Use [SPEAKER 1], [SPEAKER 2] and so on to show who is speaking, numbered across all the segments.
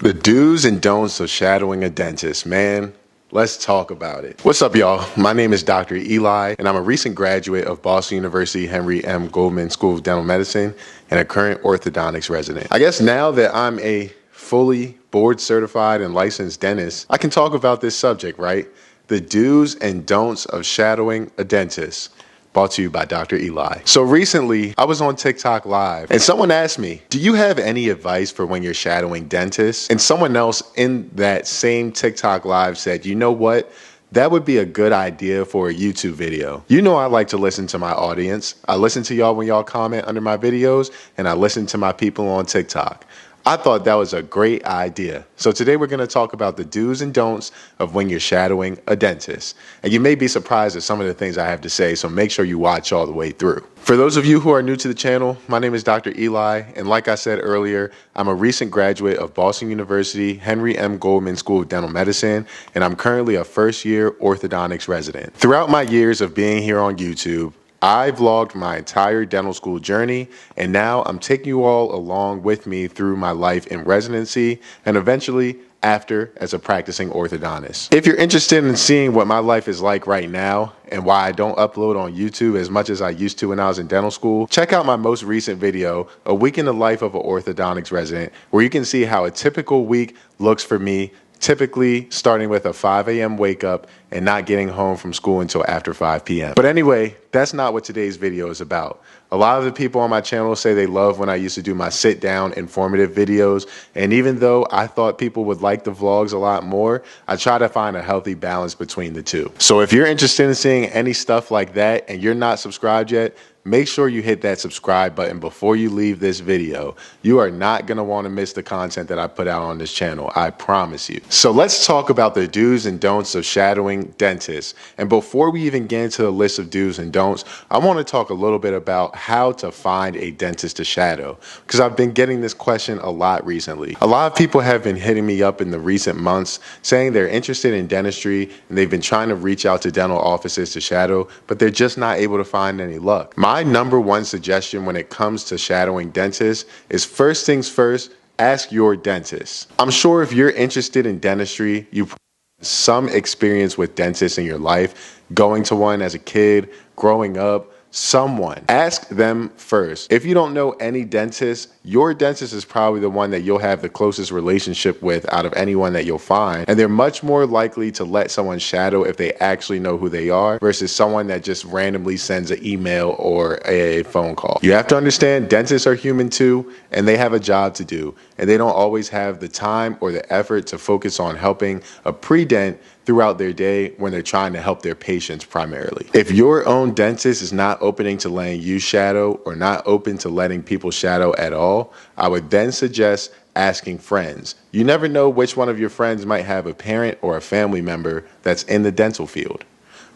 [SPEAKER 1] The do's and don'ts of shadowing a dentist, man. Let's talk about it. What's up, y'all? My name is Dr. Eli, and I'm a recent graduate of Boston University Henry M. Goldman School of Dental Medicine and a current orthodontics resident. I guess now that I'm a fully board certified and licensed dentist, I can talk about this subject, right? The do's and don'ts of shadowing a dentist. Brought to you by Dr. Eli. So recently, I was on TikTok Live, and someone asked me, do you have any advice for when you're shadowing dentists? And someone else in that same TikTok Live said, you know what? That would be a good idea for a YouTube video. You know I like to listen to my audience. I listen to y'all when y'all comment under my videos, and I listen to my people on TikTok. I thought that was a great idea. So today we're going to talk about the do's and don'ts of when you're shadowing a dentist. And you may be surprised at some of the things I have to say, so make sure you watch all the way through. For those of you who are new to the channel, my name is Dr. Eli, and like I said earlier, I'm a recent graduate of Boston University Henry M. Goldman School of Dental Medicine, and I'm currently a first-year orthodontics resident. Throughout my years of being here on YouTube, I vlogged my entire dental school journey, and now I'm taking you all along with me through my life in residency and eventually after as a practicing orthodontist. If you're interested in seeing what my life is like right now and why I don't upload on YouTube as much as I used to when I was in dental school, check out my most recent video, A Week in the Life of an Orthodontics Resident, where you can see how a typical week looks for me, typically starting with a 5 a.m. wake up and not getting home from school until after 5 p.m. But anyway, that's not what today's video is about. A lot of the people on my channel say they love when I used to do my sit down informative videos. And even though I thought people would like the vlogs a lot more, I try to find a healthy balance between the two. So if you're interested in seeing any stuff like that and you're not subscribed yet, make sure you hit that subscribe button before you leave this video. You are not going to want to miss the content that I put out on this channel, I promise you. So let's talk about the do's and don'ts of shadowing dentists. And before we even get into the list of do's and don'ts, I want to talk a little bit about how to find a dentist to shadow, because I've been getting this question a lot recently. A lot of people have been hitting me up in the recent months saying they're interested in dentistry and they've been trying to reach out to dental offices to shadow, but they're just not able to find any luck. My number one suggestion when it comes to shadowing dentists is first things first, ask your dentist. I'm sure if you're interested in dentistry, you have some experience with dentists in your life, going to one as a kid, growing up, someone. Ask them first. If you don't know any dentist, your dentist is probably the one that you'll have the closest relationship with out of anyone that you'll find. And they're much more likely to let someone shadow if they actually know who they are versus someone that just randomly sends an email or a phone call. You have to understand dentists are human too, and they have a job to do. And they don't always have the time or the effort to focus on helping a pre-dent throughout their day when they're trying to help their patients primarily. If your own dentist is not opening to letting you shadow or not open to letting people shadow at all, I would then suggest asking friends. You never know which one of your friends might have a parent or a family member that's in the dental field.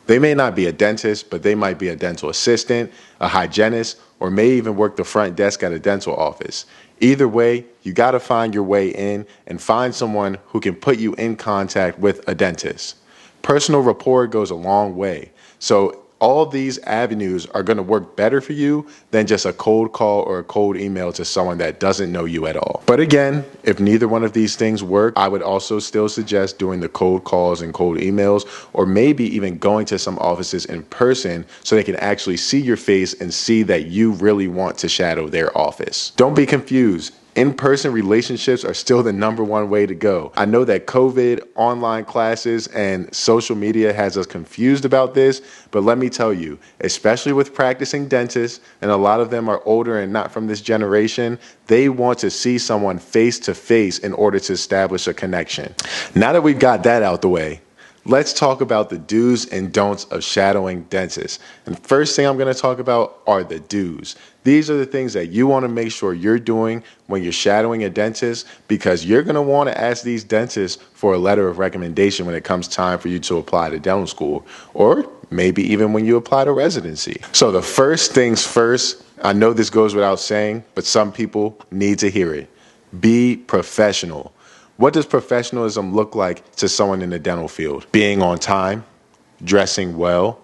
[SPEAKER 1] They may not be a dentist, but they might be a dental assistant, a hygienist, or may even work the front desk at a dental office. Either way, you got to find your way in and find someone who can put you in contact with a dentist. Personal rapport goes a long way. So all these avenues are going to work better for you than just a cold call or a cold email to someone that doesn't know you at all. But again, if neither one of these things work, I would also still suggest doing the cold calls and cold emails, or maybe even going to some offices in person so they can actually see your face and see that you really want to shadow their office. Don't be confused. In-person relationships are still the number one way to go. I know that COVID, online classes, and social media has us confused about this, but let me tell you, especially with practicing dentists, and a lot of them are older and not from this generation, they want to see someone face to face in order to establish a connection. Now that we've got that out the way, let's talk about the do's and don'ts of shadowing dentists. And first thing I'm going to talk about are the do's. These are the things that you want to make sure you're doing when you're shadowing a dentist, because you're going to want to ask these dentists for a letter of recommendation when it comes time for you to apply to dental school, or maybe even when you apply to residency. So the first things first, I know this goes without saying, but some people need to hear it. Be professional. What does professionalism look like to someone in the dental field? Being on time, dressing well,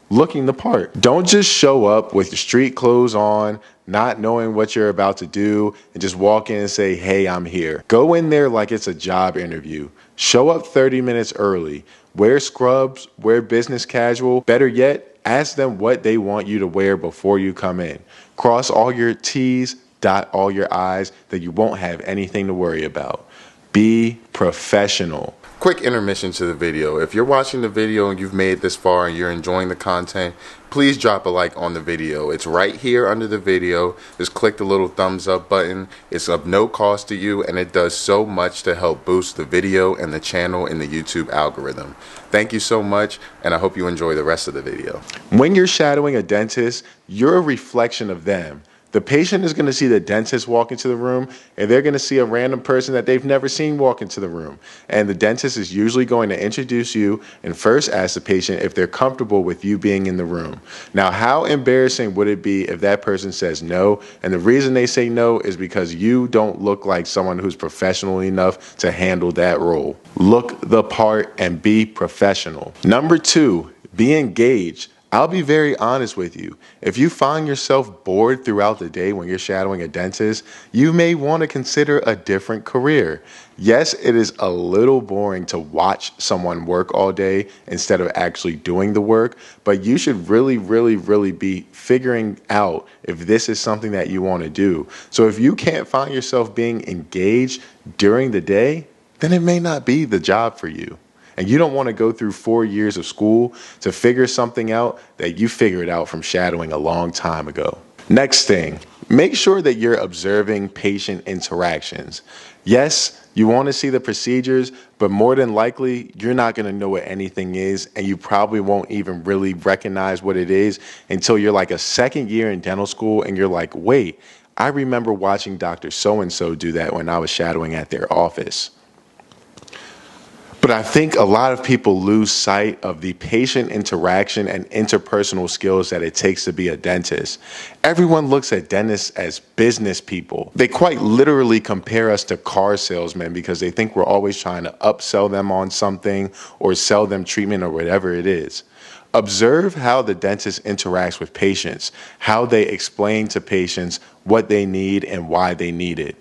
[SPEAKER 1] looking the part. Don't just show up with your street clothes on, not knowing what you're about to do, and just walk in and say, hey, I'm here. Go in there like it's a job interview. Show up 30 minutes early. Wear scrubs, wear business casual. Better yet, ask them what they want you to wear before you come in. Cross all your T's, dot all your I's, that you won't have anything to worry about. Be professional. Quick intermission to the video. If you're watching the video and you've made it this far and you're enjoying the content, please drop a like on the video. It's right here under the video. Just click the little thumbs up button. It's of no cost to you, and it does so much to help boost the video and the channel in the YouTube algorithm. Thank you so much, and I hope you enjoy the rest of the video. When you're shadowing a dentist, you're a reflection of them. The patient is going to see the dentist walk into the room, and they're going to see a random person that they've never seen walk into the room. And the dentist is usually going to introduce you and first ask the patient if they're comfortable with you being in the room. Now, how embarrassing would it be if that person says no? And the reason they say no is because you don't look like someone who's professional enough to handle that role. Look the part and be professional. Number 2, be engaged. I'll be very honest with you. If you find yourself bored throughout the day when you're shadowing a dentist, you may want to consider a different career. Yes, it is a little boring to watch someone work all day instead of actually doing the work, but you should really be figuring out if this is something that you want to do. So if you can't find yourself being engaged during the day, then it may not be the job for you. And you don't want to go through 4 years of school to figure something out that you figured out from shadowing a long time ago. Next thing, make sure that you're observing patient interactions. Yes, you want to see the procedures, but more than likely, you're not going to know what anything is, and you probably won't even really recognize what it is until you're like a second year in dental school and you're like, wait, I remember watching Dr. So-and-so do that when I was shadowing at their office. But I think a lot of people lose sight of the patient interaction and interpersonal skills that it takes to be a dentist. Everyone looks at dentists as business people. They quite literally compare us to car salesmen because they think we're always trying to upsell them on something or sell them treatment or whatever it is. Observe how the dentist interacts with patients, how they explain to patients what they need and why they need it.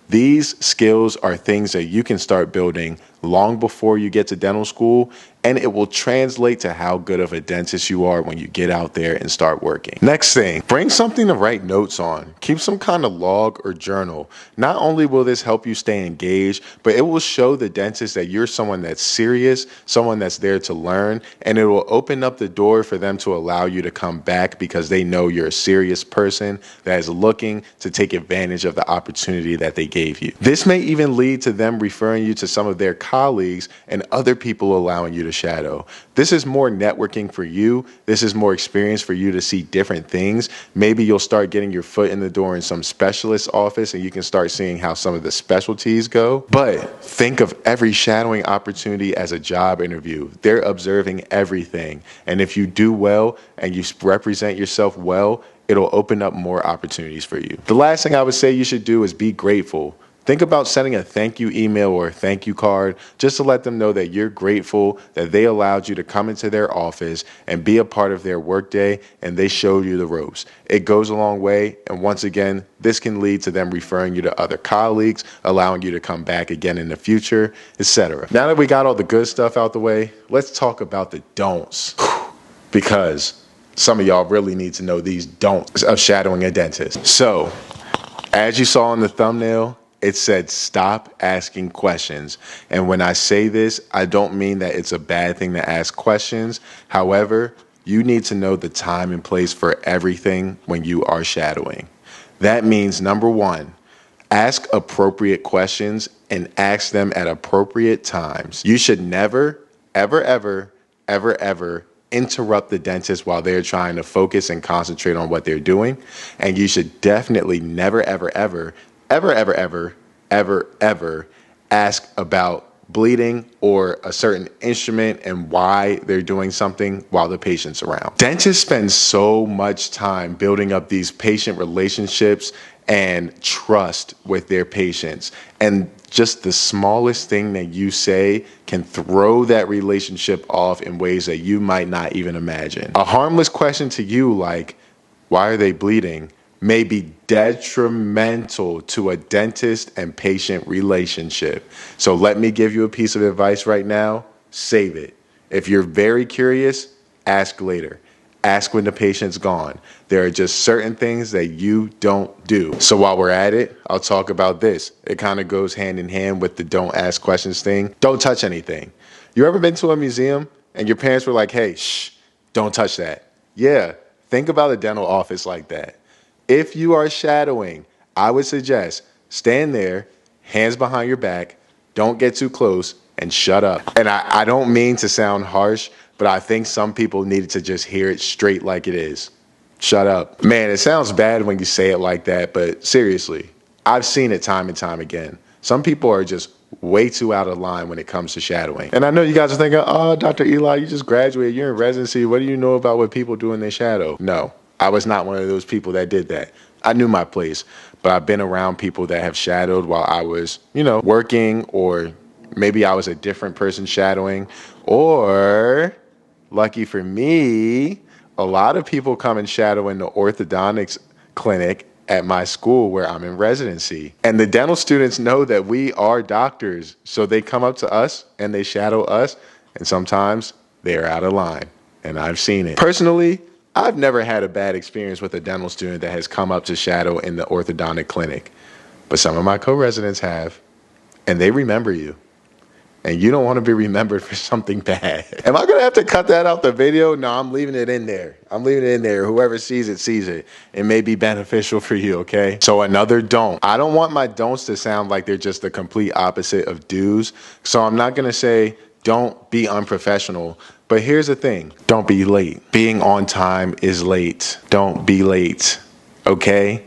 [SPEAKER 1] These skills are things that you can start building long before you get to dental school, and it will translate to how good of a dentist you are when you get out there and start working. Next thing, bring something to write notes on. Keep some kind of log or journal. Not only will this help you stay engaged, but it will show the dentist that you're someone that's serious, someone that's there to learn, and it will open up the door for them to allow you to come back because they know you're a serious person that is looking to take advantage of the opportunity that they gave you. This may even lead to them referring you to some of their colleagues and other people allowing you to shadow. This is more networking for you. This is more experience for you to see different things. Maybe you'll start getting your foot in the door in some specialist office and you can start seeing how some of the specialties go. But think of every shadowing opportunity as a job interview. They're observing everything. And if you do well and you represent yourself well, it'll open up more opportunities for you. The last thing I would say you should do is be grateful. Think about sending a thank you email or a thank you card just to let them know that you're grateful that they allowed you to come into their office and be a part of their workday and they showed you the ropes. It goes a long way, and once again, this can lead to them referring you to other colleagues, allowing you to come back again in the future, etc. Now that we got all the good stuff out the way, let's talk about the don'ts. Because some of y'all really need to know these don'ts of shadowing a dentist. So, as you saw in the thumbnail, it said stop asking questions. And when I say this, I don't mean that it's a bad thing to ask questions. However, you need to know the time and place for everything when you are shadowing. That means, number 1, ask appropriate questions and ask them at appropriate times. You should never, ever interrupt the dentist while they're trying to focus and concentrate on what they're doing. And you should definitely never, ever ask about bleeding or a certain instrument and why they're doing something while the patient's around. Dentists spend so much time building up these patient relationships and trust with their patients. And just the smallest thing that you say can throw that relationship off in ways that you might not even imagine. A harmless question to you like, why are they bleeding? may be detrimental to a dentist and patient relationship. So let me give you a piece of advice right now. Save it. If you're very curious, ask later. Ask when the patient's gone. There are just certain things that you don't do. So while we're at it, I'll talk about this. It kind of goes hand in hand with the don't ask questions thing. Don't touch anything. You ever been to a museum and your parents were like, hey, shh, don't touch that? Yeah, think about a dental office like that. If you are shadowing, I would suggest stand there, hands behind your back, don't get too close, and shut up. And I don't mean to sound harsh, but I think some people needed to just hear it straight like it is. Shut up. Man, it sounds bad when you say it like that, but seriously, I've seen it time and time again. Some people are just way too out of line when it comes to shadowing. And I know you guys are thinking, oh, Dr. Eli, you just graduated, you're in residency, what do you know about what people do in their shadow? No. I was not one of those people that did that. I knew my place, but I've been around people that have shadowed while I was, working, or maybe I was a different person shadowing, or lucky for me, a lot of people come and shadow in the orthodontics clinic at my school where I'm in residency. And the dental students know that we are doctors, so they come up to us and they shadow us, and sometimes they're out of line, and I've seen it. Personally, I've never had a bad experience with a dental student that has come up to shadow in the orthodontic clinic, but some of my co-residents have, and they remember you. And you don't want to be remembered for something bad. Am I going to have to cut that out the video? No, I'm leaving it in there. I'm leaving it in there. Whoever sees it, sees it. It may be beneficial for you, okay? So another don't. I don't want my don'ts to sound like they're just the complete opposite of do's. So I'm not going to say don't be unprofessional. But here's the thing. Don't be late. Being on time is late. Don't be late, okay?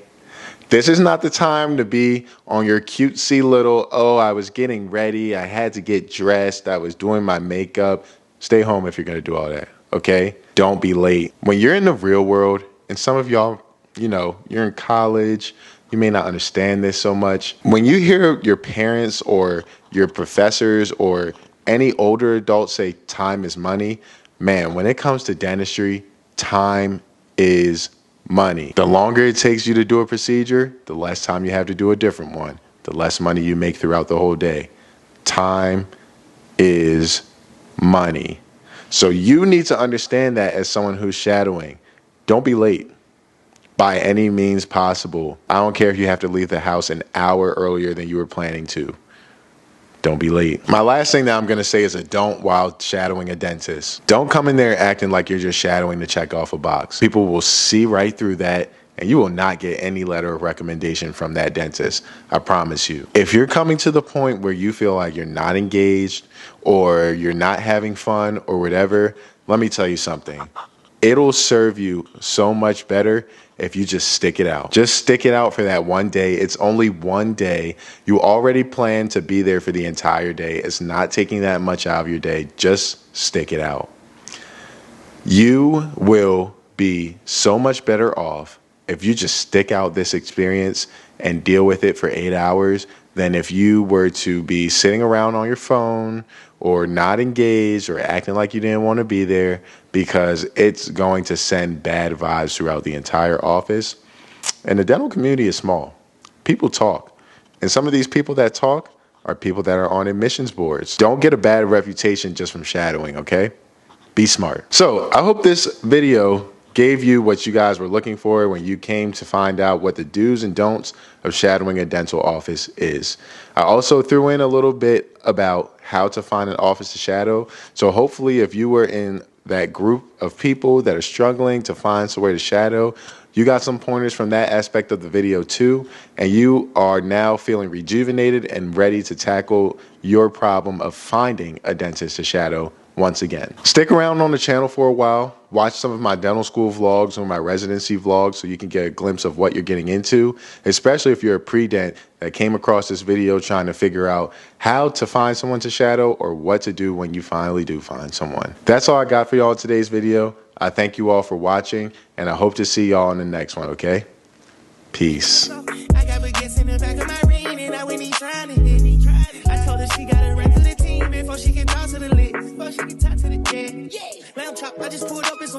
[SPEAKER 1] This is not the time to be on your cutesy little, oh, I was getting ready, I had to get dressed, I was doing my makeup. Stay home if you're going to do all that, okay? Don't be late. When you're in the real world, and some of y'all, you're in college, you may not understand this so much. When you hear your parents or your professors or any older adults say time is money, man, when it comes to dentistry, time is money. The longer it takes you to do a procedure, the less time you have to do a different one, the less money you make throughout the whole day. Time is money. So you need to understand that as someone who's shadowing. Don't be late by any means possible. I don't care if you have to leave the house an hour earlier than you were planning to. Don't be late. My last thing that I'm going to say is a don't while shadowing a dentist. Don't come in there acting like you're just shadowing to check off a box. People will see right through that, and you will not get any letter of recommendation from that dentist. I promise you. If you're coming to the point where you feel like you're not engaged or you're not having fun or whatever, let me tell you something. It'll serve you so much better if you just stick it out. Just stick it out for that one day. It's only one day. You already plan to be there for the entire day. It's not taking that much out of your day. Just stick it out. You will be so much better off if you just stick out this experience and deal with it for 8 hours than if you were to be sitting around on your phone or not engaged or acting like you didn't want to be there, because it's going to send bad vibes throughout the entire office. And the dental community is small. People talk. And some of these people that talk are people that are on admissions boards. Don't get a bad reputation just from shadowing, okay? Be smart. So I hope this video gave you what you guys were looking for when you came to find out what the do's and don'ts of shadowing a dental office is. I also threw in a little bit about how to find an office to shadow. So hopefully if you were in that group of people that are struggling to find somewhere to shadow, you got some pointers from that aspect of the video too, and you are now feeling rejuvenated and ready to tackle your problem of finding a dentist to shadow once again. Stick around on the channel for a while. Watch some of my dental school vlogs or my residency vlogs so you can get a glimpse of what you're getting into, especially if you're a pre-dent that came across this video trying to figure out how to find someone to shadow or what to do when you finally do find someone. That's all I got for y'all in today's video. I thank you all for watching, and I hope to see y'all in the next one, okay? Peace. I got baguettes in the back of my ring, and I went he trying to hit. I told her she got to run to the team before she can talk to the lit. Before she can talk to the jet. Lamb chop, I just pulled up in some